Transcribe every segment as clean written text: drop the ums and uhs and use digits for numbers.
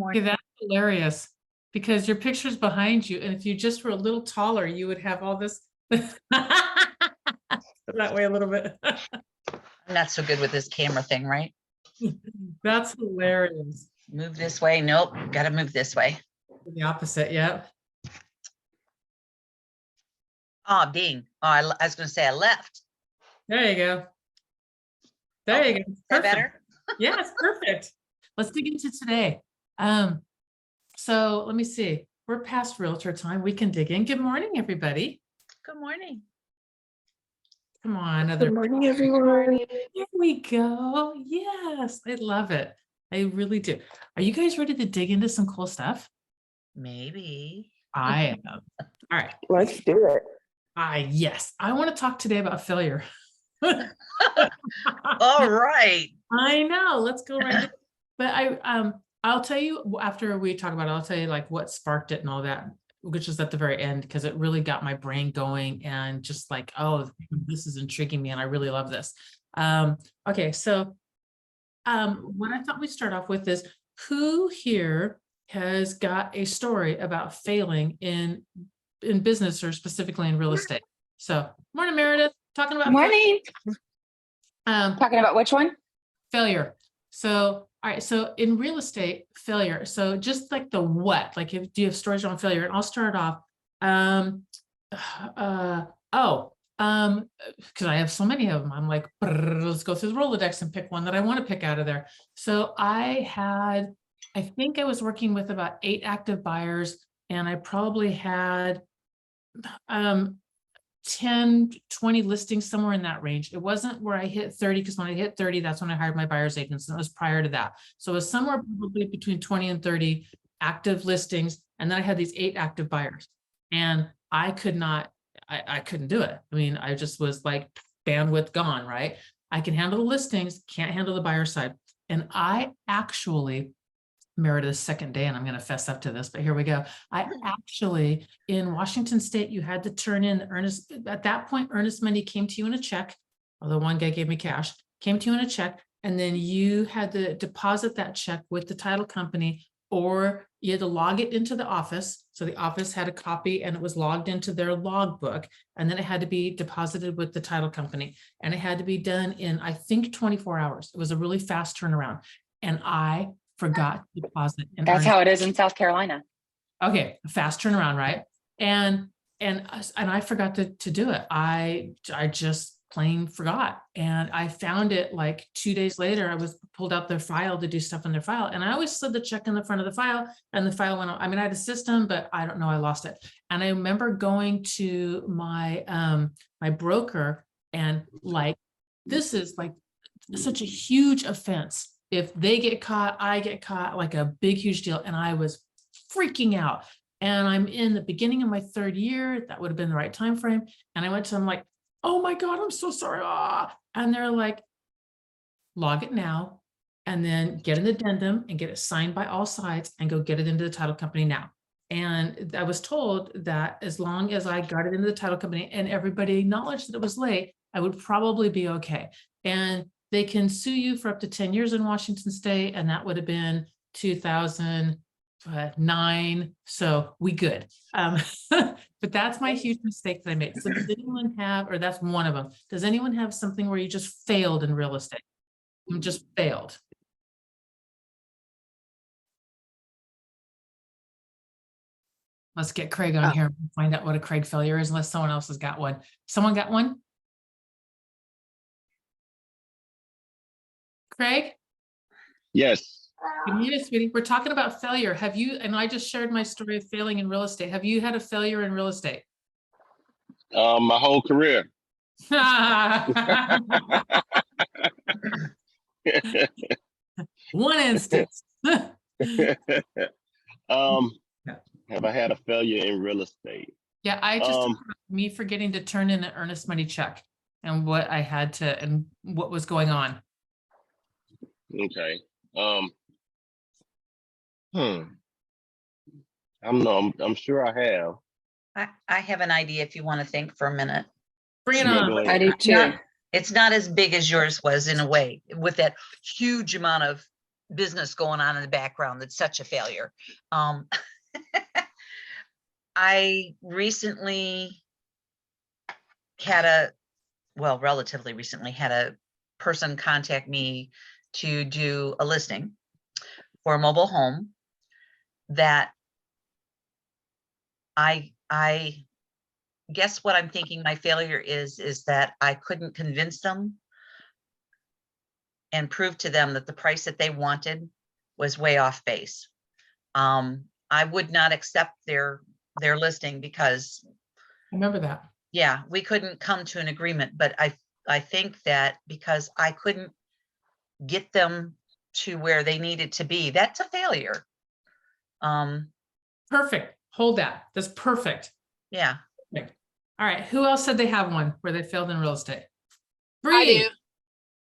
Okay, that's hilarious because your picture's behind you, and if you just were a little taller, you would have all this that way a little bit. I'm not so good with this camera thing, right? That's hilarious. Move this way. Nope. Got to move this way. The opposite, yeah. Oh, ding. Oh, I was going to say I left. There you go. There you go. Is that better? Yeah, it's perfect. Let's dig into today. So let me see. We're past realtor time. We can dig in. Good morning, everybody. Good morning. Come on. Good morning, everyone. Here we go. Yes, I love it. I really do. Are you guys ready to dig into some cool stuff? Maybe. I am. All right. Let's do it. Yes. I want to talk today about failure. All right. I know. Let's go right in. But I'll tell you after we talk about it, I'll tell you like what sparked it and all that, which is at the very end, because it really got my brain going and just like, oh, this is intriguing me and I really love this. Okay, so what I thought we'd start off with is who here has got a story about failing in business or specifically in real estate? So, morning, Meredith. Talking about morning. talking about which one? Failure. So, all right. So in real estate, failure. So just like the what, like if do you have stories on failure? And I'll start off. Because I have so many of them. I'm like, let's go through the Rolodex and pick one that I want to pick out of there. So I think I was working with about 8 active buyers, and I probably had 10, 20 listings, somewhere in that range. It wasn't where I hit 30, because when I hit 30, that's when I hired my buyer's agents, and it was prior to that. So it was somewhere probably between 20 and 30 active listings. And then I had these 8 active buyers, and I couldn't do it. I mean, I just was like bandwidth gone, right? I can handle the listings, can't handle the buyer side. And I actually, Meredith's second day, and I'm going to fess up to this, but here we go. I actually, in Washington State, you had to turn in earnest. At that point, earnest money came to you in a check, although one guy gave me cash, came to you in a check, and then you had to deposit that check with the title company, or you had to log it into the office. So the office had a copy and it was logged into their logbook, and then it had to be deposited with the title company, and it had to be done in, I think, 24 hours. It was a really fast turnaround, and I forgot to deposit. That's how it is in South Carolina. Okay, fast turnaround, right? And I forgot to do it. I just plain forgot, and I found it like 2 days later. I was pulled out their file to do stuff in their file, and I always slid the check in the front of the file, and the file went on. I mean, I had a system, but I don't know, I lost it. And I remember going to my my broker, and like, this is like such a huge offense. If they get caught, I get caught, like a big, huge deal. And I was freaking out. And I'm in the beginning of my 3rd year. That would have been the right time frame. And I went to them like, oh my God, I'm so sorry. And they're like, log it now, and then get an addendum and get it signed by all sides and go get it into the title company now. And I was told that as long as I got it into the title company and everybody acknowledged that it was late, I would probably be okay. And they can sue you for up to 10 years in Washington State, and that would have been 2009. So we good. But that's my huge mistake that I made. So does anyone have, or that's one of them, does anyone have something where you just failed in real estate? You just failed. Let's get Craig on here and find out what a Craig failure is, unless someone else has got one. Someone got one? Craig? Yes. Good morning, sweetie. We're talking about failure. Have you, and I just shared my story of failing in real estate. Have you had a failure in real estate? My whole career. One instance. Have I had a failure in real estate? Yeah, I just me forgetting to turn in an earnest money check, and what I had to, and what was going on. Okay. I'm sure I have. I have an idea if you want to think for a minute. Bring it Yeah, on. go ahead. I do too. It's not as big as yours was in a way, with that huge amount of business going on in the background that's such a failure. I recently relatively recently had a person contact me to do a listing for a mobile home that I guess what I'm thinking my failure is that I couldn't convince them and prove to them that the price that they wanted was way off base. I would not accept their listing because, I remember that. yeah, we couldn't come to an agreement, but I think that because I couldn't get them to where they needed to be, that's a failure. Perfect. Hold that. That's perfect. Yeah. Perfect. All right. Who else said they have one where they failed in real estate? I do.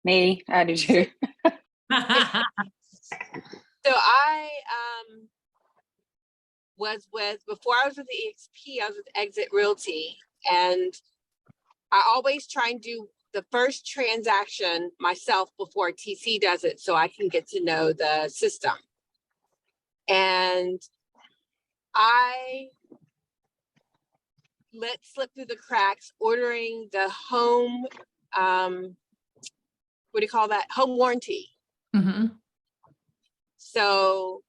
Me, I do too. So I was before I was with the EXP, I was with Exit Realty, and I always try and do the first transaction myself before TC does it so I can get to know the system. And I let slip through the cracks ordering the home, what do you call that? Home warranty. Mhm. So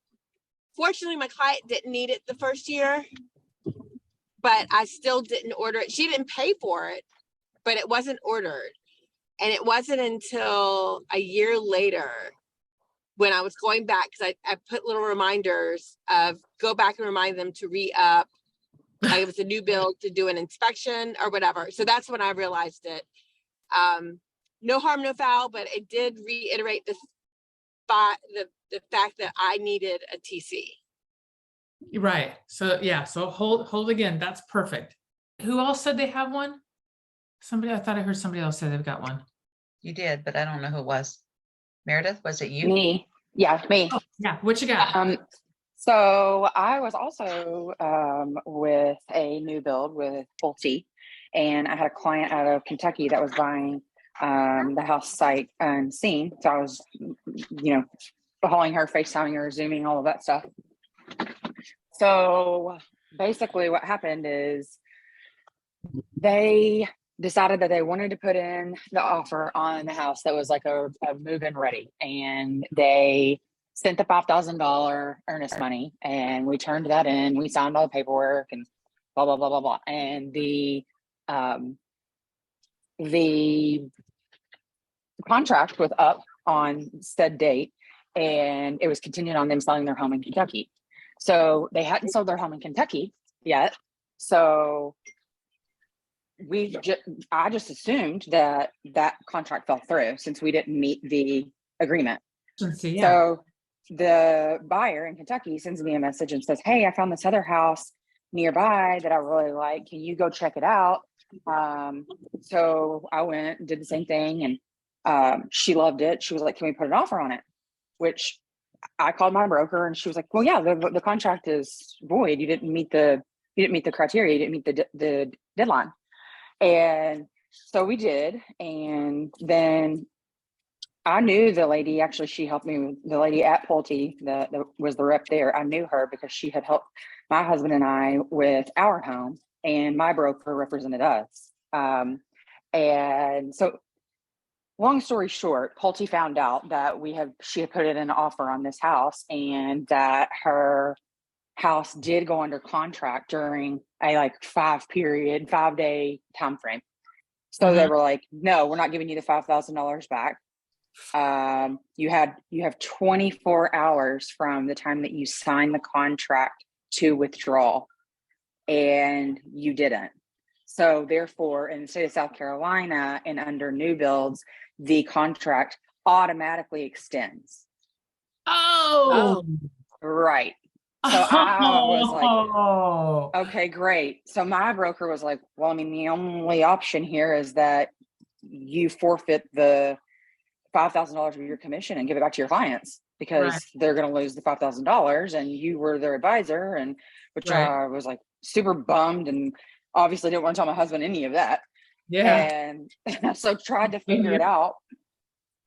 fortunately, my client didn't need it the first year, but I still didn't order it. She didn't pay for it, but it wasn't ordered. And it wasn't until a year later when I was going back, because I put little reminders of go back and remind them to re-up. Like it was a new build to do an inspection or whatever. So that's when I realized it. No harm, no foul, but it did reiterate the fact that I needed a TC. Right. So yeah. So hold again. That's perfect. Who else said they have one? Somebody, I thought I heard somebody else say they've got one. You did, but I don't know who it was. Meredith, was it you? Me. Yeah, me. Yeah. What you got? So I was also with a new build with Pulte, and I had a client out of Kentucky that was buying the house sight unseen. So I was, calling her, FaceTiming her, Zooming, all of that stuff. So basically what happened is they decided that they wanted to put in the offer on the house that was like a move-in ready, and they sent the $5,000 earnest money, and we turned that in. We signed all the paperwork and blah blah blah blah blah. And the contract was up on said date, and it was contingent on them selling their home in Kentucky. So they hadn't sold their home in Kentucky yet. So I just assumed that contract fell through since we didn't meet the agreement. Yeah. So the buyer in Kentucky sends me a message and says, "Hey, I found this other house nearby that I really like. Can you go check it out?" So I went and did the same thing, and she loved it. She was like, "Can we put an offer on it?" Which I called my broker, and she was like, "Well, yeah, the contract is void. You didn't meet the criteria. You didn't meet the deadline." And so we did. And then I knew the lady, actually, she helped me, the lady at Pulte that was the rep there. I knew her because she had helped my husband and I with our home, and my broker represented us. And so long story short, Pulte found out that she had put in an offer on this house, and that her house did go under contract during a 5-day time frame. So they were like, "No, we're not giving you the $5,000 back. You have 24 hours from the time that you sign the contract to withdraw," and you didn't. So therefore, in the state of South Carolina and under new builds, the contract automatically extends. Oh, Right. So I was oh, like, "Okay, great." So my broker was like, "Well, I mean, the only option here is that you forfeit the $5,000 of your commission and give it back to your clients, because Right. they're going to lose the $5,000, and you were their advisor." And which Right. I was like super bummed, and obviously didn't want to tell my husband any of that. Yeah. And so tried to figure it out.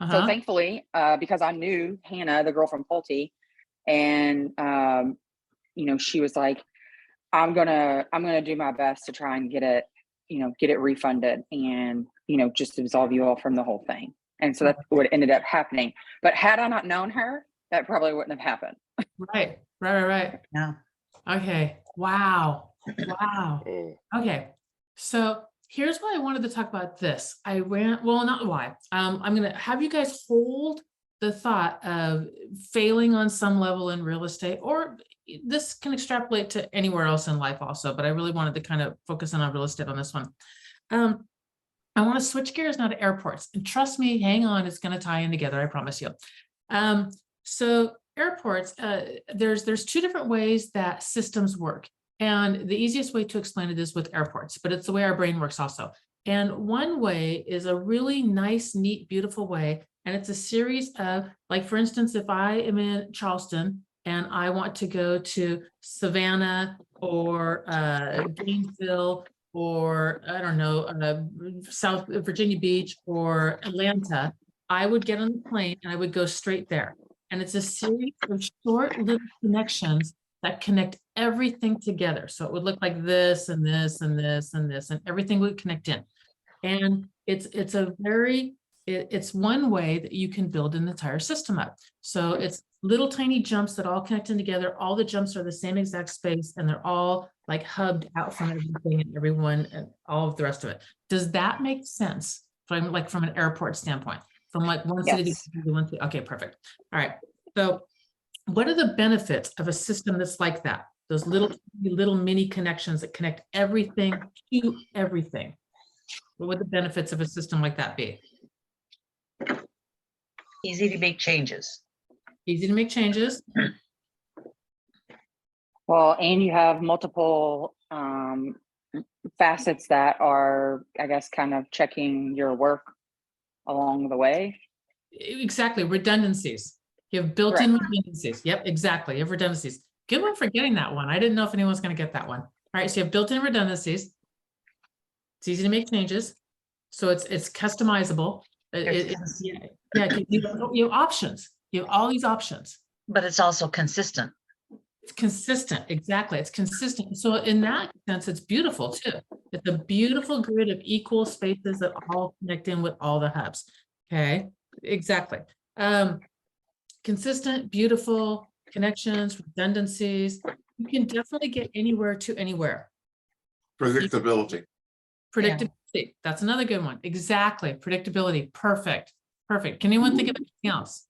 So Uh-huh. thankfully, because I knew Hannah, the girl from Pulte, and you know, she was like, I'm gonna do my best to try and get it, you know, get it refunded and, you know, just absolve you all from the whole thing. And so that's what ended up happening. But had I not known her, that probably wouldn't have happened. Right. No. Okay. Wow. Wow. Mm. Okay. So here's why I wanted to talk about this. Well, not why. I'm going to have you guys hold the thought of failing on some level in real estate, or this can extrapolate to anywhere else in life also, but I really wanted to kind of focus in on real estate on this one. I want to switch gears now to airports, and trust me, hang on, it's going to tie in together. I promise you. So airports, there's two different ways that systems work. And the easiest way to explain it is with airports, but it's the way our brain works also. And one way is a really nice, neat, beautiful way. And it's a series of, like, for instance, if I am in Charleston and I want to go to Savannah or Gainesville, or I don't know, South Virginia Beach or Atlanta, I would get on the plane and I would go straight there. And it's a series of short little connections that connect everything together. So it would look like this and this and this and this, and everything would connect in. And it's one way that you can build an entire system up. So it's little tiny jumps that all connect in together. All the jumps are the same exact space, and they're all like hubbed out from everything and everyone and all of the rest of it. Does that make sense? From an airport standpoint, from like one city Yes. to one city? Okay, perfect. All right. So what are the benefits of a system that's like that? Those little mini connections that connect everything to everything. What would the benefits of a system like that be? Easy to make changes. Easy to make changes. Well, and you have multiple facets that are, I guess, kind of checking your work along the way. Exactly. Redundancies. You have built-in redundancies. Yep, exactly. You have redundancies. Good one for getting that one. I didn't know if anyone's going to get that one. All right. So you have built-in redundancies. It's easy to make changes. So it's customizable. Yeah. You have options. You have all these options. But it's also consistent. It's consistent. Exactly. It's consistent. So in that sense, it's beautiful too. It's a beautiful grid of equal spaces that all connect in with all the hubs. Okay. Exactly. Consistent, beautiful connections, redundancies. You can definitely get anywhere to anywhere. Predictability. Predictability. That's another good one. Exactly. Predictability. Perfect. Can anyone think of anything else?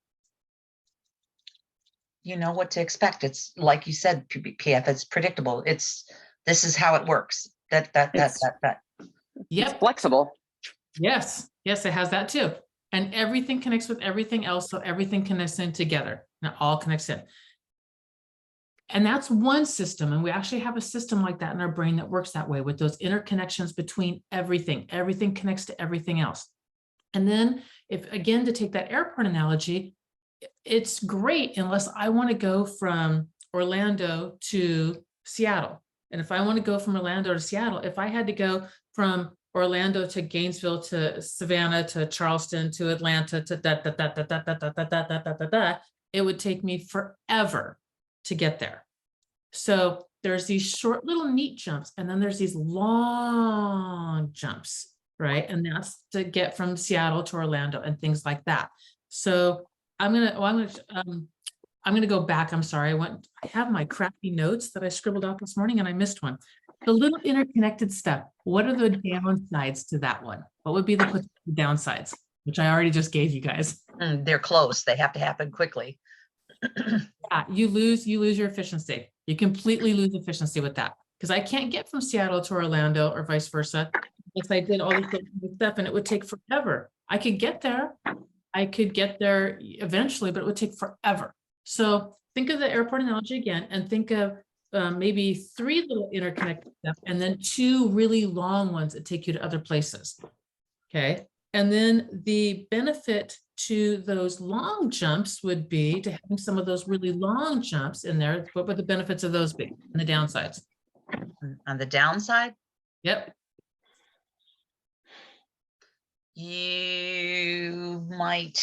You know what to expect. It's like you said, PF, it's predictable. This is how it works. That. Yep. It's flexible. Yes, it has that too. And everything connects with everything else. So everything connects in together. And it all connects in. And that's one system. And we actually have a system like that in our brain that works that way, with those interconnections between everything. Everything connects to everything else. And then to take that airport analogy, it's great unless I want to go from Orlando to Seattle. And if I want to go from Orlando to Seattle, if I had to go from Orlando to Gainesville to Savannah to Charleston to Atlanta to it would take me forever to get there. So there's these short little neat jumps, and then there's these long jumps, right? And that's to get from Seattle to Orlando and things like that. So I'm gonna go back. I'm sorry. I have my crappy notes that I scribbled out this morning and I missed one. The little interconnected stuff. What are the downsides to that one? What would be the potential downsides, which I already just gave you guys? They're close. They have to happen quickly. Yeah, you lose your efficiency. You completely lose efficiency with that, because I can't get from Seattle to Orlando or vice versa. If I did all this stuff, and it would take forever. I could get there eventually, but it would take forever. So think of the airport analogy again, and think of maybe 3 little interconnected steps, and then 2 really long ones that take you to other places. Okay. And then the benefit to those long jumps would be to having some of those really long jumps in there. What would the benefits of those be, and the downsides? On the downside, Yep. you might might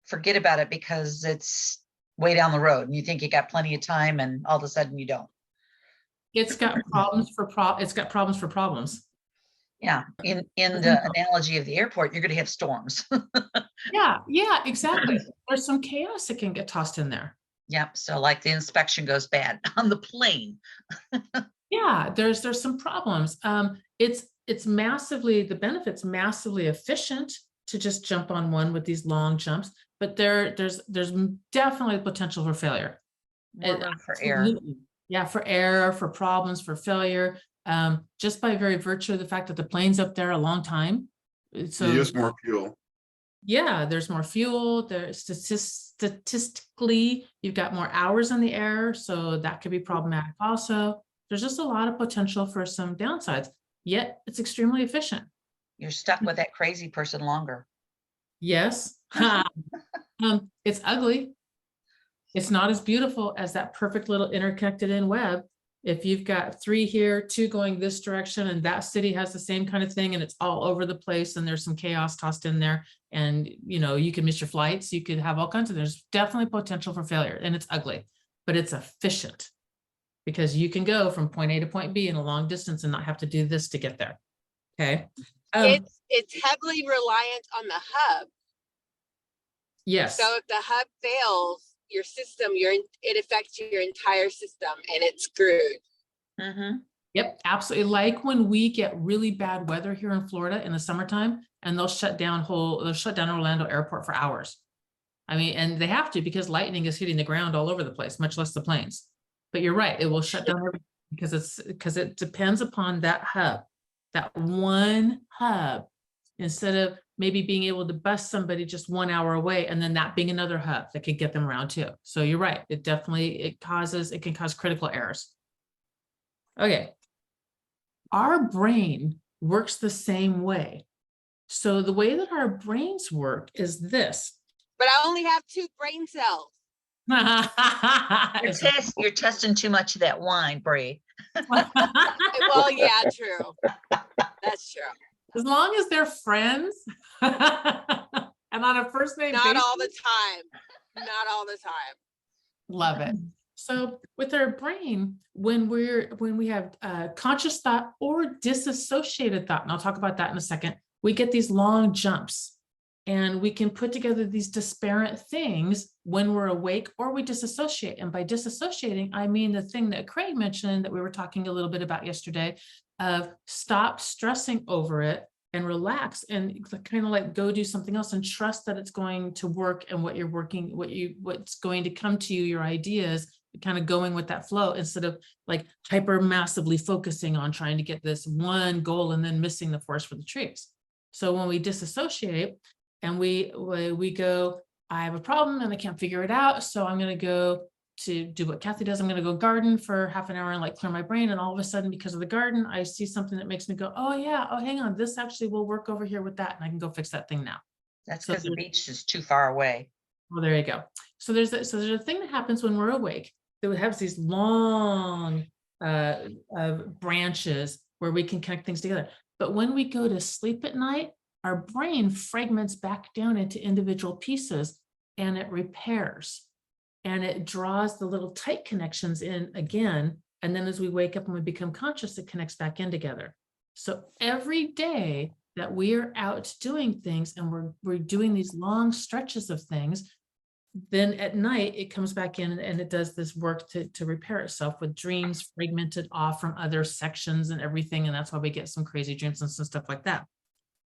forget about it because it's way down the road and you think you got plenty of time and all of a sudden you don't. It's got it's got problems for problems. Yeah, in the analogy of the airport, you're going to have storms. Yeah, exactly. There's some chaos that can get tossed in there. Yep. So like the inspection goes bad on the plane. Yeah, there's some problems. It's massively, the benefit's massively efficient to just jump on one with these long jumps, but there's definitely potential for failure. More room for error. Absolutely. Yeah, for error, for problems, for failure. Just by very virtue of the fact that the plane's up there a long time. So You use more fuel. yeah, there's more fuel. There's statistically, you've got more hours in the air, so that could be problematic also. There's just a lot of potential for some downsides, yet it's extremely efficient. You're stuck with that crazy person longer. Yes. It's ugly. It's not as beautiful as that perfect little interconnected in web. If you've got 3 here, 2 going this direction, and that city has the same kind of thing, and it's all over the place, and there's some chaos tossed in there, and you can miss your flights, you could have all kinds of, there's definitely potential for failure, and it's ugly, but it's efficient because you can go from point A to point B in a long distance and not have to do this to get there. Okay. It's heavily reliant on the hub. Yes. So if the hub fails, your system, it affects your entire system and it's screwed. Mm-hmm. Yep, absolutely. Like when we get really bad weather here in Florida in the summertime, and they'll shut down Orlando Airport for hours. I mean, and they have to because lightning is hitting the ground all over the place, much less the planes. But you're right, it will shut down everything because it depends upon that hub, that one hub, instead of maybe being able to bus somebody just 1 hour away and then that being another hub that could get them around too. So you're right, it can cause critical errors. Okay. Our brain works the same way. So the way that our brains work is this. But I only have 2 brain cells. You're testing too much of that wine, Bree. Well, yeah, true. That's true. As long as they're friends and on a first name Not basis. all the time. Not all the time. Love it. So with our brain, when we have conscious thought or disassociated thought, and I'll talk about that in a second, we get these long jumps and we can put together these disparate things when we're awake or we disassociate. And by disassociating, I mean the thing that Craig mentioned that we were talking a little bit about yesterday of stop stressing over it and relax and kind of like go do something else and trust that it's going to work and what's going to come to you, your ideas, kind of going with that flow instead of like hyper massively focusing on trying to get this one goal and then missing the forest for the trees. So when we disassociate and we go, I have a problem and I can't figure it out, so I'm going to go to do what Kathy does. I'm going to go garden for half an hour and like clear my brain. And all of a sudden, because of the garden, I see something that makes me go, oh yeah, oh, hang on, this actually will work over here with that. And I can go fix that thing now. That's because the beach is too far away. Well, there you go. So there's a thing that happens when we're awake that has these long branches where we can connect things together. But when we go to sleep at night, our brain fragments back down into individual pieces and it repairs. And it draws the little tight connections in again. And then as we wake up and we become conscious, it connects back in together. So every day that we are out doing things and we're doing these long stretches of things, then at night it comes back in and it does this work to repair itself with dreams fragmented off from other sections and everything. And that's why we get some crazy dreams and some stuff like that.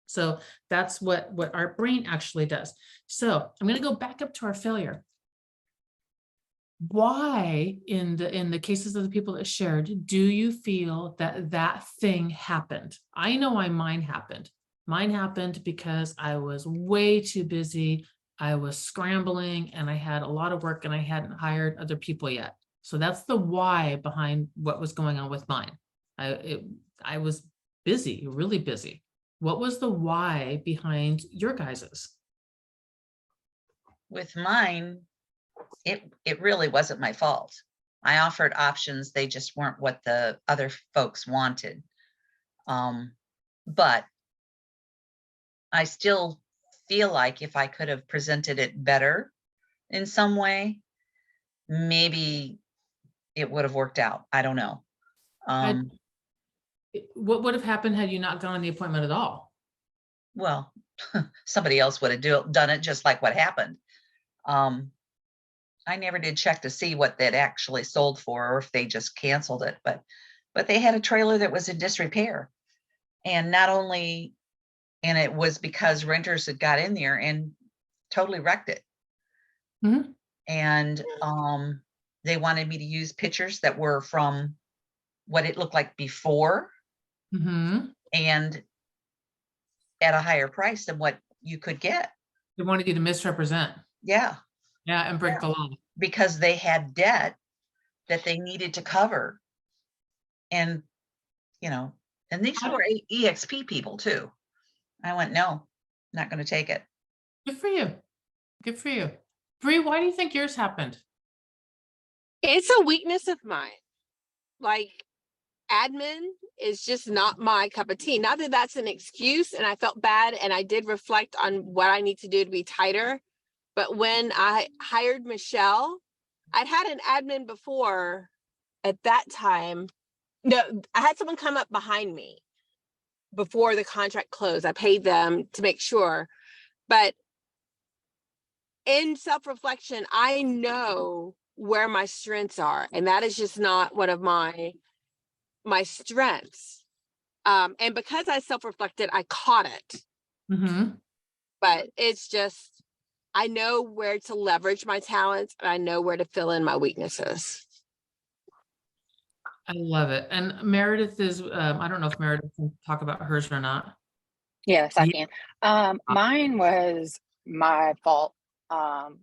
So that's what our brain actually does. So I'm going to go back up to our failure. Why in the cases of the people that shared, do you feel that thing happened? I know why mine happened. Mine happened because I was way too busy. I was scrambling and I had a lot of work and I hadn't hired other people yet. So that's the why behind what was going on with mine. I was busy, really busy. What was the why behind your guys's? With mine, it really wasn't my fault. I offered options. They just weren't what the other folks wanted. But I still feel like if I could have presented it better in some way, maybe it would have worked out. I don't know. What would have happened had you not gone on the appointment at all? Well, somebody else would have done it just like what happened. I never did check to see what that actually sold for, or if they just canceled it, but they had a trailer that was in disrepair. And and it was because renters had got in there and totally wrecked it. Mhm. And they wanted me to use pictures that were from what it looked like before, Mhm. and at a higher price than what you could get. They wanted you to misrepresent. Yeah, Yeah, and break the law. because they had debt that they needed to cover. And, and these were EXP people too. I went, no, not going to take it. Good for you. Good for you. Bree, why do you think yours happened? It's a weakness of mine. Like, admin is just not my cup of tea. Not that that's an excuse, and I felt bad, and I did reflect on what I need to do to be tighter. But when I hired Michelle, I'd had an admin before at that time. No, I had someone come up behind me before the contract closed. I paid them to make sure. But in self-reflection, I know where my strengths are, and that is just not one of my strengths. And because I self-reflected, I caught it. Mm-hmm. But it's just, I know where to leverage my talents, and I know where to fill in my weaknesses. I love it. And Meredith is, I don't know if Meredith can talk about hers or not. Yes, I Yeah. can. Mine was my fault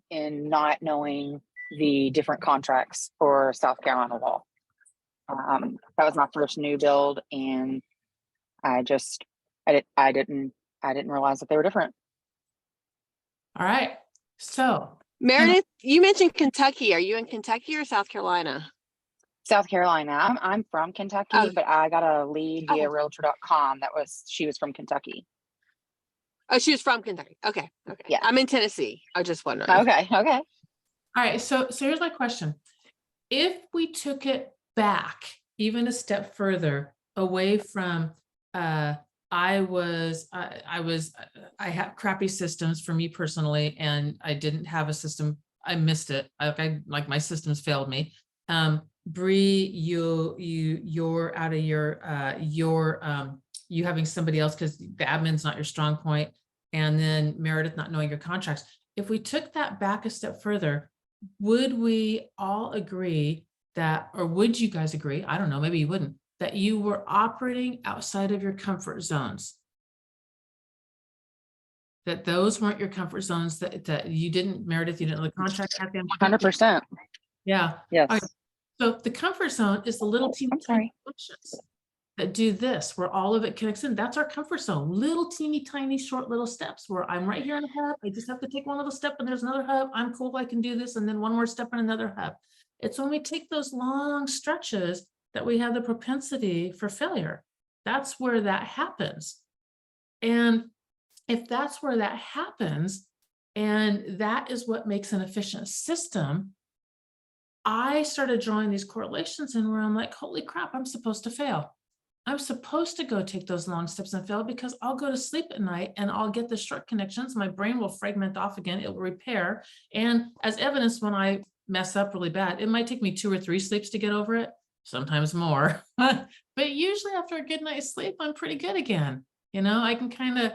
in not knowing the different contracts for South Carolina law. That was my first new build, and I didn't realize that they were different. All right. So Meredith, you mentioned Kentucky. Are you in Kentucky or South Carolina? South Carolina. I'm from Kentucky, Oh. but I got a lead via realtor.com she was from Kentucky. Oh, she was from Kentucky. Okay. Yeah. I'm in Tennessee. I was just wondering. Okay. all right. So here's my question. If we took it back even a step further away from I had crappy systems for me personally, and I didn't have a system. I missed it. Like my systems failed me. Bree, you're out of you having somebody else because the admin's not your strong point, and then Meredith not knowing your contracts. If we took that back a step further, would we all agree that, or would you guys agree? I don't know, maybe you wouldn't, that you were operating outside of your comfort zones? That those weren't your comfort zones, that you didn't, Meredith, you didn't know the contract. 100%. Yeah. Yes. All right. So the comfort zone is the little teeny tiny functions that do this, where all of it connects in. That's our comfort zone. Little teeny tiny short little steps where I'm right here in a hub. I just have to take one little step and there's another hub. I'm cool. I can do this. And then one more step and another hub. It's when we take those long stretches that we have the propensity for failure. That's where that happens. And if that's where that happens, and that is what makes an efficient system, I started drawing these correlations in where I'm like, holy crap, I'm supposed to fail. I'm supposed to go take those long steps and fail, because I'll go to sleep at night and I'll get the short connections. My brain will fragment off again. It will repair. And as evidence, when I mess up really bad, it might take me 2 or 3 sleeps to get over it, sometimes more. But usually after a good night's sleep, I'm pretty good again. I can kind of,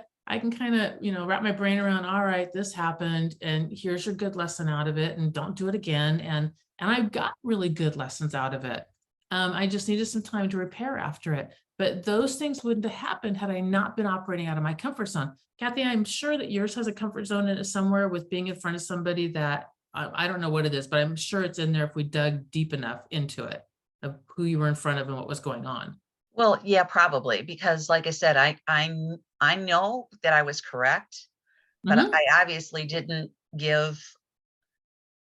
wrap my brain around, all right, this happened and here's your good lesson out of it, and don't do it again. And I've got really good lessons out of it. I just needed some time to repair after it. But those things wouldn't have happened had I not been operating out of my comfort zone. Kathy, I'm sure that yours has a comfort zone in it somewhere, with being in front of somebody that I don't know what it is, but I'm sure it's in there if we dug deep enough into it, of who you were in front of and what was going on. Well, yeah, probably, because like I said, I know that I was correct, but Mhm. I obviously didn't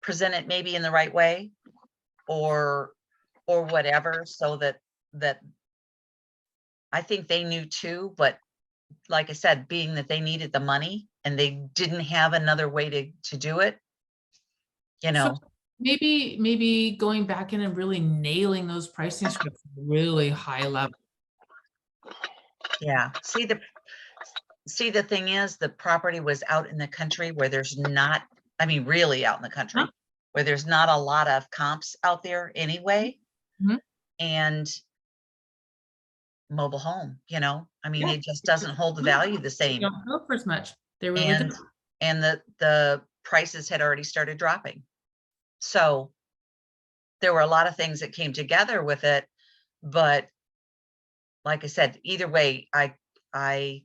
present it maybe in the right way, or whatever, so that I think they knew too, but like I said, being that they needed the money and they didn't have another way to do it, you So know, maybe going back in and really nailing those pricing scripts really high level. yeah. See, the thing is, the property was out in the country where there's not, I mean, really out in the country, Huh? where there's not a lot of comps out there anyway. Mhm. And mobile home, I mean, Yeah. it just doesn't hold the value the They same. don't go for as much. They really And, don't. and the prices had already started dropping. So there were a lot of things that came together with it, but like I said, either way, I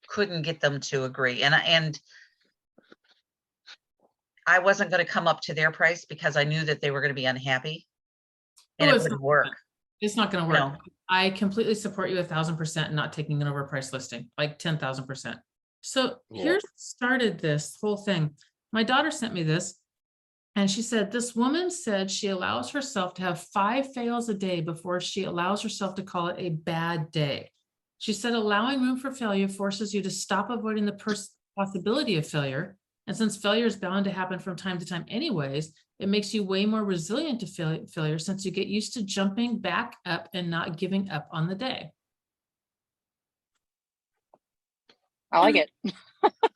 couldn't get them to agree. And I wasn't going to come up to their price because I knew that they were going to be unhappy and Oh, it it's wouldn't not work. gonna- It's not gonna You work. know. I completely support you 1,000% not taking an overpriced listing, like 10,000%. So Yeah. here's what started this whole thing. My daughter sent me this. And she said, this woman said she allows herself to have 5 fails a day before she allows herself to call it a bad day. She said, allowing room for failure forces you to stop avoiding the possibility of failure. And since failure is bound to happen from time to time anyways, it makes you way more resilient to failure since you get used to jumping back up and not giving up on the day. I like it.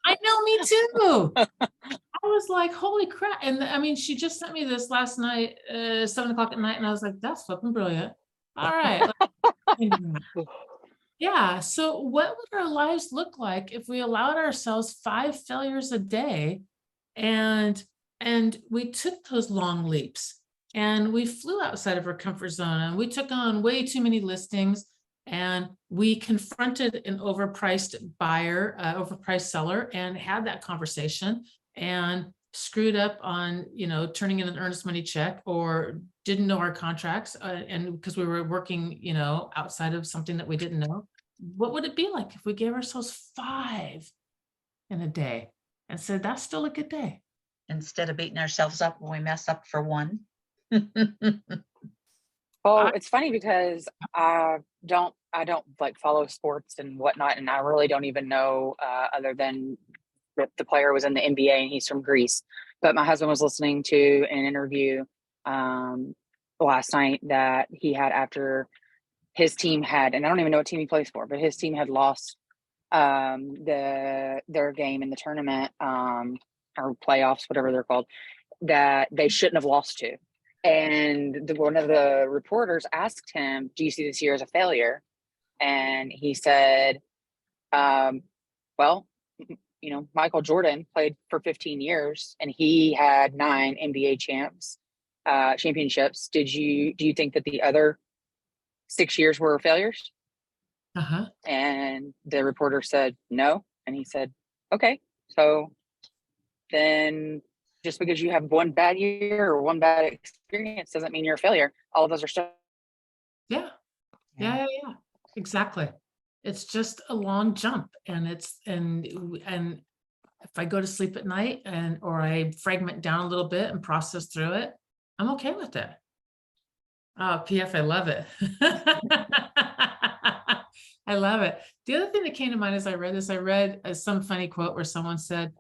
I know, me too. I was like, holy crap. And I mean, she just sent me this last night, 7 o'clock at night. And I was like, that's fucking brilliant. All right. Yeah. So what would our lives look like if we allowed ourselves 5 failures a day and we took those long leaps and we flew outside of our comfort zone and we took on way too many listings and we confronted an overpriced buyer, overpriced seller and had that conversation and screwed up on, turning in an earnest money check or didn't know our contracts and because we were working, outside of something that we didn't know. What would it be like if we gave ourselves 5 in a day and said, that's still a good day? Instead of beating ourselves up when we mess up for one. Well, it's funny because I don't like follow sports and whatnot, and I really don't even know other than that the player was in the NBA and he's from Greece. But my husband was listening to an interview last night that he had after his team had, and I don't even know what team he plays for, but his team had lost their game in the tournament or playoffs, whatever they're called, that they shouldn't have lost to. And one of the reporters asked him, do you see this year as a failure? And he said, well, Michael Jordan played for 15 years and he had 9 NBA championships. Do you think that the other 6 years were failures? Uh-huh. And the reporter said, no. And he said, okay, so then just because you have one bad year or one bad experience doesn't mean you're a failure. All of those are still. Yeah. Yeah. Exactly. It's just a long jump and and if I go to sleep at night or I fragment down a little bit and process through it, I'm okay with it. Oh, PF, I love it. I love it. The other thing that came to mind as I read this, I read some funny quote where someone said,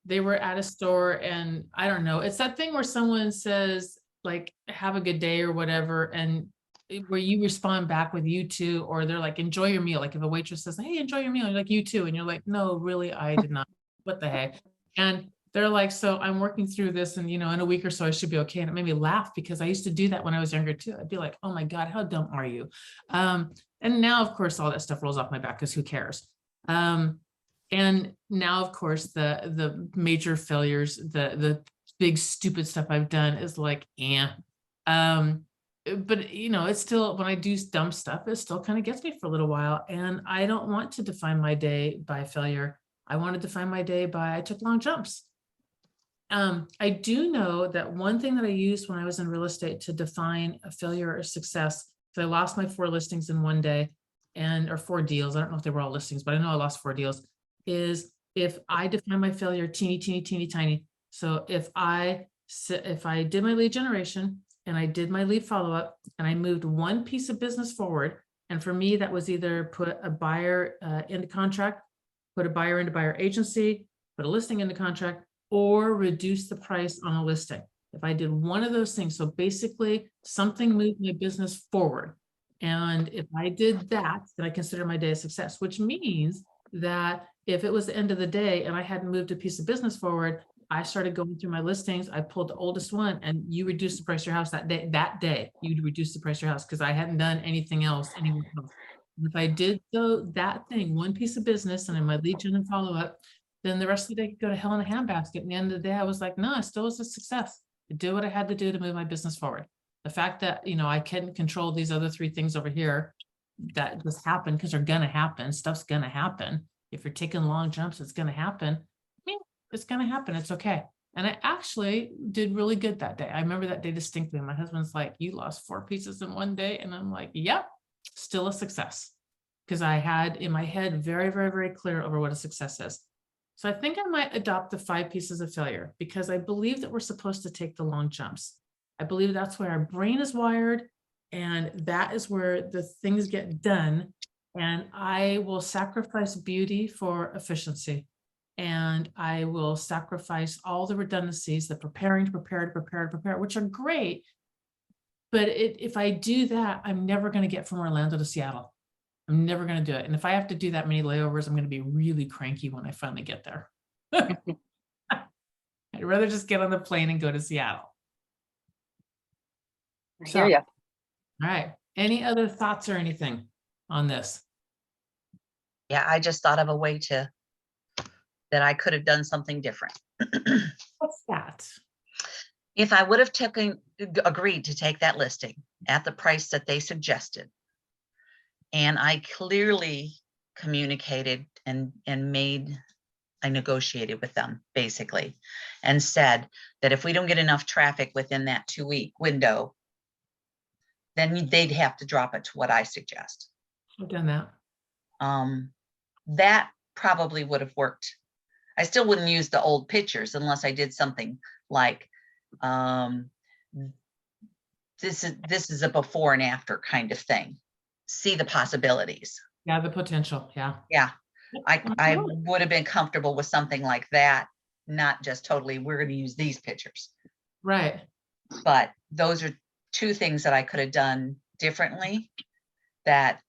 they were at a store and I don't know, it's that thing where someone says like, have a good day or whatever. And where you respond back with you too, or they're like, enjoy your meal. Like if a waitress says, hey, enjoy your meal, you're like, you too. And you're like, no, really, I did not. What the heck? And they're like, so I'm working through this and, in a week or so, I should be okay. And it made me laugh because I used to do that when I was younger too. I'd be like, oh my God, how dumb are you? And now, of course, all that stuff rolls off my back because who cares? And now, of course, the major failures, the big stupid stuff I've done is like, but it's still, when I do dumb stuff, it still kind of gets me for a little while. And I don't want to define my day by failure. I want to define my day by, I took long jumps. I do know that one thing that I used when I was in real estate to define a failure or a success, because I lost my 4 listings in one day or 4 deals. I don't know if they were all listings, but I know I lost 4 deals, is if I define my failure teeny, teeny, teeny, tiny. So if I did my lead generation and I did my lead follow-up and I moved one piece of business forward And for me, that was either put a buyer into contract, put a buyer into buyer agency, put a listing into contract, or reduce the price on a listing. If I did one of those things, so basically something moved my business forward. And if I did that, then I consider my day a success, which means that if it was the end of the day and I hadn't moved a piece of business forward, I started going through my listings. I pulled the oldest one, and you reduced the price of your house that day. That day, you'd reduce the price of your house because I hadn't done anything else anywhere else. And if I did that thing, one piece of business, and in my lead gen and follow up, then the rest of the day could go to hell in a handbasket. At the end of the day, I was like, no, it still was a success. I did what I had to do to move my business forward. The fact that, I couldn't control these other 3 things over here that just happened because they're gonna happen. Stuff's gonna happen. If you're taking long jumps, it's gonna happen. It's gonna happen. It's okay. And I actually did really good that day. I remember that day distinctly. My husband's like, you lost 4 pieces in one day. And I'm like, yep, still a success. Because I had in my head very, very, very clear over what a success is. So I think I might adopt the 5 pieces of failure, because I believe that we're supposed to take the long jumps. I believe that's where our brain is wired, and that is where the things get done. And I will sacrifice beauty for efficiency. And I will sacrifice all the redundancies, the preparing to prepare, which are great. But if I do that, I'm never going to get from Orlando to Seattle. I'm never going to do it. And if I have to do that many layovers, I'm going to be really cranky when I finally get there. I'd rather just get on the plane and go to Seattle. I So, hear you. all right. Any other thoughts or anything on this? Yeah, I just thought of a way that I could have done something different. What's that? If I would have agreed to take that listing at the price that they suggested, and I clearly communicated and I negotiated with them basically, and said that if we don't get enough traffic within that 2-week window, then they'd have to drop it to what I suggest. I've done that. That probably would have worked. I still wouldn't use the old pictures unless I did something like, this is a before and after kind of thing. See the possibilities. Yeah, the potential. Yeah. Yeah, I would have been comfortable with something like that, not just totally, we're going to use these pictures. Right. But those are 2 things that I could have done differently that,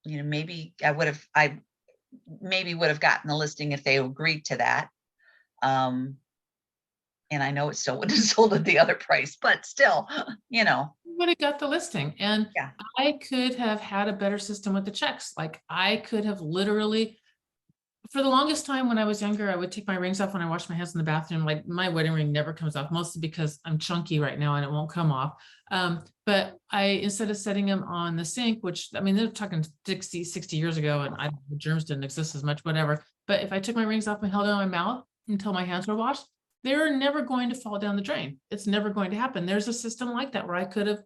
maybe I maybe would have gotten the listing if they agreed to that. And I know it still would have sold at the other price, but still, Would have got the listing. And Yeah. I could have had a better system with the checks. Like I could have literally, for the longest time when I was younger, I would take my rings off when I wash my hands in the bathroom. Like my wedding ring never comes off, mostly because I'm chunky right now and it won't come off. But instead of setting them on the sink, which, I mean, they're talking 60 years ago, and the germs didn't exist as much, whatever. But if I took my rings off and held it on my mouth until my hands were washed, they're never going to fall down the drain. It's never going to happen. There's a system like that where I could have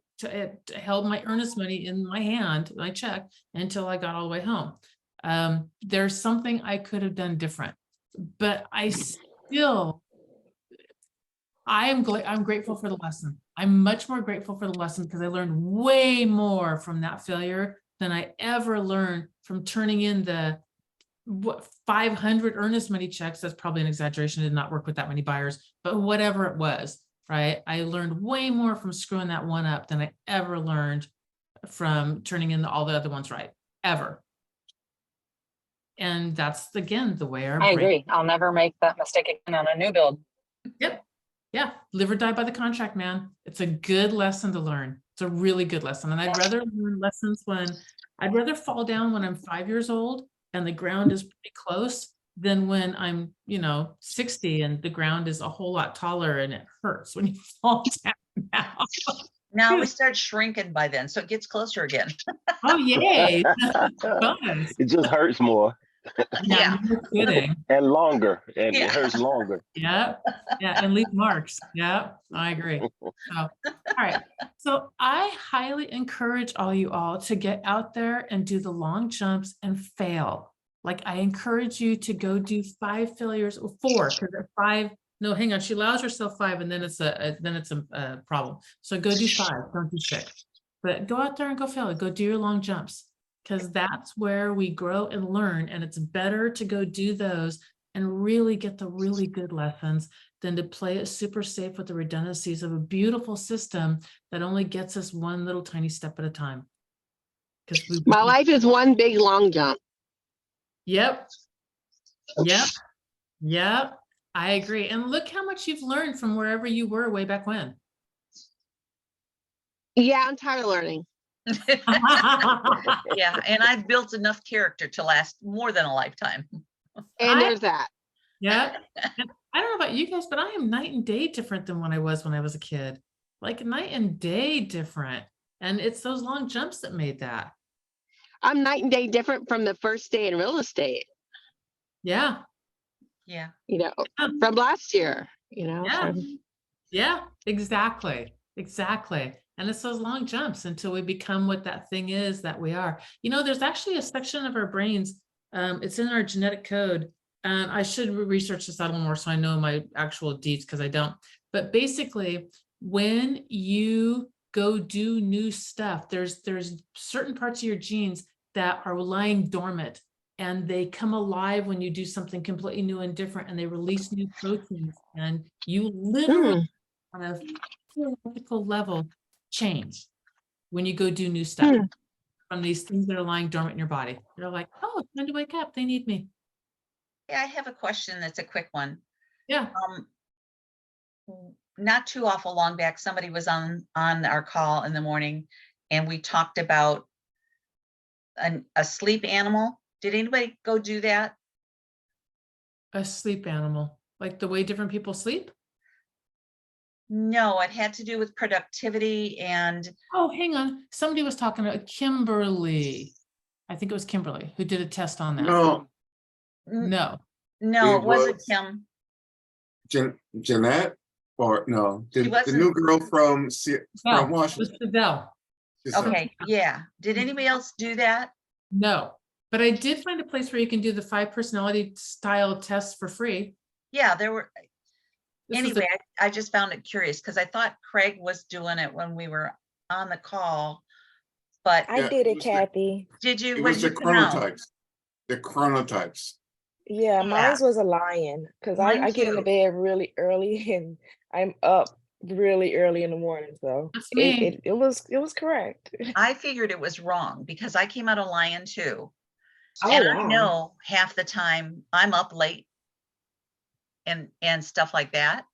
held my earnest money in my hand, my check, until I got all the way home. There's something I could have done different, but I'm grateful for the lesson. I'm much more grateful for the lesson because I learned way more from that failure than I ever learned from turning in the 500 earnest money checks. That's probably an exaggeration. I did not work with that many buyers, but whatever it was, right? I learned way more from screwing that one up than I ever learned from turning in all the other ones right, ever. And that's, again, the way I agree. I'll never make that mistake again on a new build. Yep. Yeah. Live or die by the contract, man. It's a good lesson to learn. It's a really good lesson. And I'd rather learn lessons I'd rather fall down when I'm 5 years old and the ground is pretty close than when I'm, 60 and the ground is a whole lot taller and it hurts when you fall down now. Now we start shrinking by then, so it gets closer again. Oh, yay. It just hurts more. Yeah. No kidding. And longer. And Yeah. it hurts longer. Yeah. Yeah. And leave marks. Yeah. I agree. So, all right. So I highly encourage you all to get out there and do the long jumps and fail. Like I encourage you to go do 5 failures or 4, because 5. No, hang on. She allows herself 5, and then it's a problem. So go do 5. Don't do 6. But go out there and go fail it. Go do your long jumps. because that's where we grow and learn. And it's better to go do those and really get the really good lessons than to play it super safe with the redundancies of a beautiful system that only gets us one little tiny step at a time. Because we, My life is one big long jump. yep, yep, yep, I agree. And look how much you've learned from wherever you were way back when. Yeah, I'm tired of learning. Yeah, and I've built enough character to last more than a lifetime. And I- there's that. Yeah. And I don't know about you guys, but I am night and day different than when I was a kid. Like night and day different. And it's those long jumps that made that. I'm night and day different from the first day in real estate, Yeah. Yeah. from last year, Yeah. from- Yeah, exactly. Exactly. And it's those long jumps until we become what that thing is that we are. There's actually a section of our brains. It's in our genetic code. And I should research this out a little more so I know my actual deets because I don't. But basically, when you go do new stuff, there's certain parts of your genes that are lying dormant and they come alive when you do something completely new and different and they release new proteins and you literally on a theoretical level change when you go do new stuff from these things that are lying dormant in your body. They're like, oh, it's time to wake up. They need me. Yeah, I have a question that's a quick one. Yeah. Not too awful long back, somebody was on our call in the morning and we talked about a sleep animal. Did anybody go do that? A sleep animal, like the way different people sleep. No, it had to do with productivity and Oh, hang on. Somebody was talking about Kimberly. I think it was Kimberly who did a test on that. No, No. no, It it wasn't was- Kim. Jeanette, or no, the wasn't- new girl from No, Washington. Mr. Bell. Okay, yeah. Did anybody else do that? No, but I did find a place where you can do the 5 personality style tests for free. Yeah, there were. This was Anyway, I just found it curious because I thought Craig was doing it when we were on the call. But I Yeah, did it it, was the- Kathy. did you? It What was did the you come out? chronotypes. The chronotypes. Yeah, Yeah. mine was a lion because Mine I get into too. bed really early and I'm up really early in the morning. So That's it, me. it, it was it was correct. I figured it was wrong because I came out a lion too. Oh, And I wow. know half the time I'm up late and stuff like that.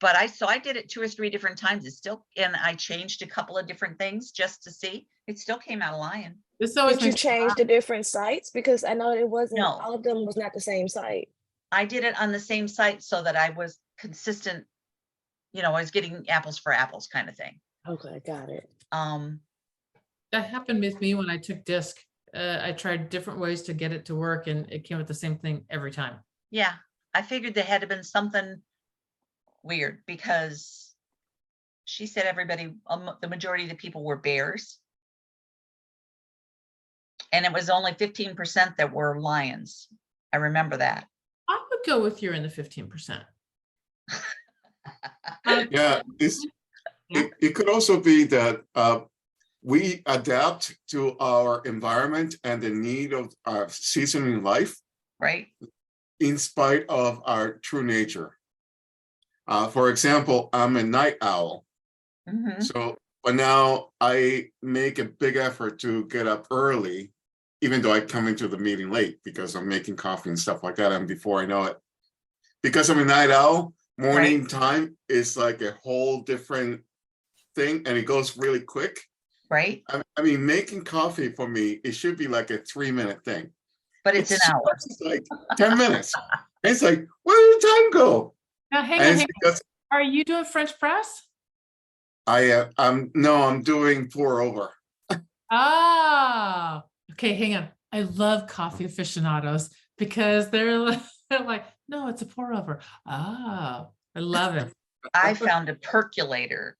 But I did it 2 or 3 different times. It's still, and I changed a couple of different things just to see. It still came out a lion. This always Did you makes me change laugh. the different sites? Because I know it wasn't, No. all of them was not the same site. I did it on the same site so that I was consistent. I was getting apples for apples kind of thing. Okay, got it. That happened with me when I took disc. I tried different ways to get it to work and it came with the same thing every time. Yeah, I figured there had to been something weird because she said everybody, the majority of the people were bears. And it was only 15% that were lions. I remember that. I would go with you're in the 15%. Yeah, it could also be that we adapt to our environment and the need of our season in life Right? in spite of our true nature. For example, I'm a night owl. Mhm. So, but now I make a big effort to get up early, even though I come into the meeting late because I'm making coffee and stuff like that. And before I know it, because I'm a night owl, morning time is like a whole different thing and it goes really quick. Right? I mean, making coffee for me, it should be like a 3-minute thing. But it's an hour. It's like 10 minutes. And it's like, where did the time go? Now, hang And on, it's hang on. because Are you doing French press? I'm doing pour over. Ah, okay, hang on. I love coffee aficionados because they're like, no, it's a pour over. Ah, I love it. I found a percolator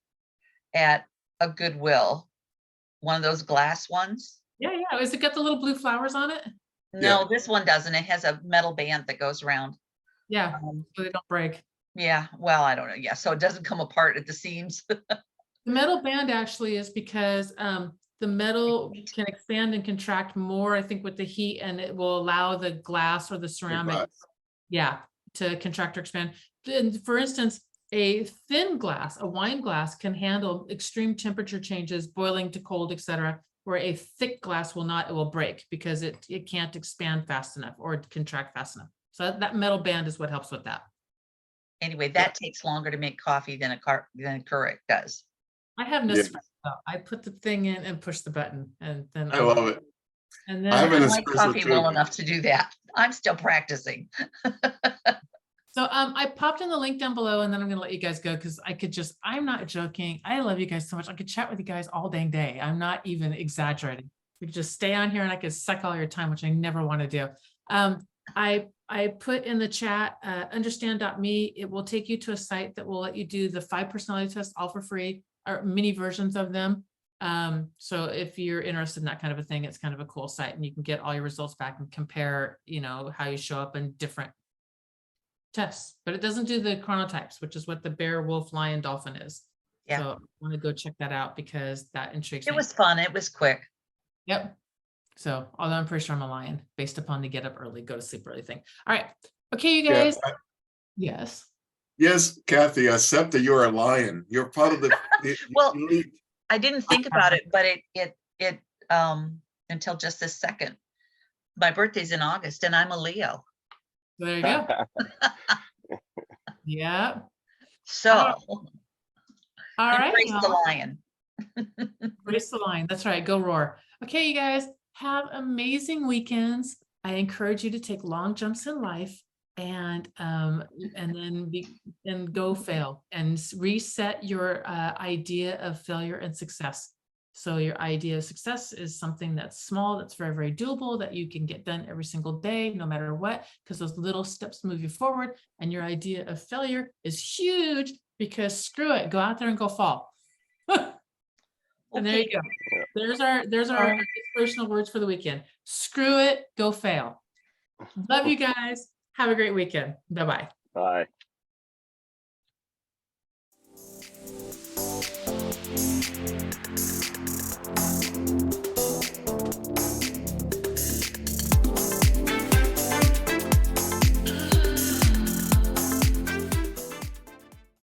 at a Goodwill, one of those glass ones. Yeah, yeah. Is it got the little blue flowers on it? No, Yeah. this one doesn't. It has a metal band that goes around. Yeah, so they don't break. Yeah, well, I don't know. Yeah, so it doesn't come apart at the seams. The metal band actually is because the metal can expand and contract more, I think, with the heat, and it will allow the glass or the ceramic, glass. yeah, to contract or expand. And for instance, a thin glass, a wine glass, can handle extreme temperature changes, boiling to cold, etc. Where a thick glass will not, it will break because it can't expand fast enough or contract fast enough. So that metal band is what helps with that. Anyway, that takes longer to make coffee than a Keurig does. I have Yeah. Nespresso. I put the thing in and push the button, and then I love it. And then I have an I like espresso coffee too. well enough to do that. I'm still practicing. so I popped in the link down below, and then I'm gonna let you guys go because I'm not joking. I love you guys so much. I could chat with you guys all dang day. I'm not even exaggerating. We could just stay on here and I could suck all your time, which I never want to do. I put in the chat, understand.me. It will take you to a site that will let you do the 5 personality tests all for free, or mini versions of them. So if you're interested in that kind of a thing, it's kind of a cool site, and you can get all your results back and compare, how you show up in different tests. But it doesn't do the chronotypes, which is what the bear, wolf, lion, dolphin is. Yeah. So I want to go check that out because that intrigues me. It was fun. It was quick. Yep. So, although I'm pretty sure I'm a lion based upon the get up early, go to sleep early thing. All right. Okay, you Yeah, guys. Yes. yes, Kathy, accept that you're a lion. You're part of the Well, elite. I didn't think about it, but it until just this second. My birthday's in August and I'm a Leo. There you go. Yeah. So All right. embrace the y'all. lion. Embrace the line. That's right. Go roar. Okay, you guys have amazing weekends. I encourage you to take long jumps in life and then go fail and reset your idea of failure and success. So your idea of success is something that's small, that's very, very doable, that you can get done every single day, no matter what, because those little steps move you forward. And your idea of failure is huge because screw it, go out there and go fall. And there you go. There's our inspirational words for the weekend. Screw it, go fail. Love you guys. Have a great weekend. Bye-bye. Bye.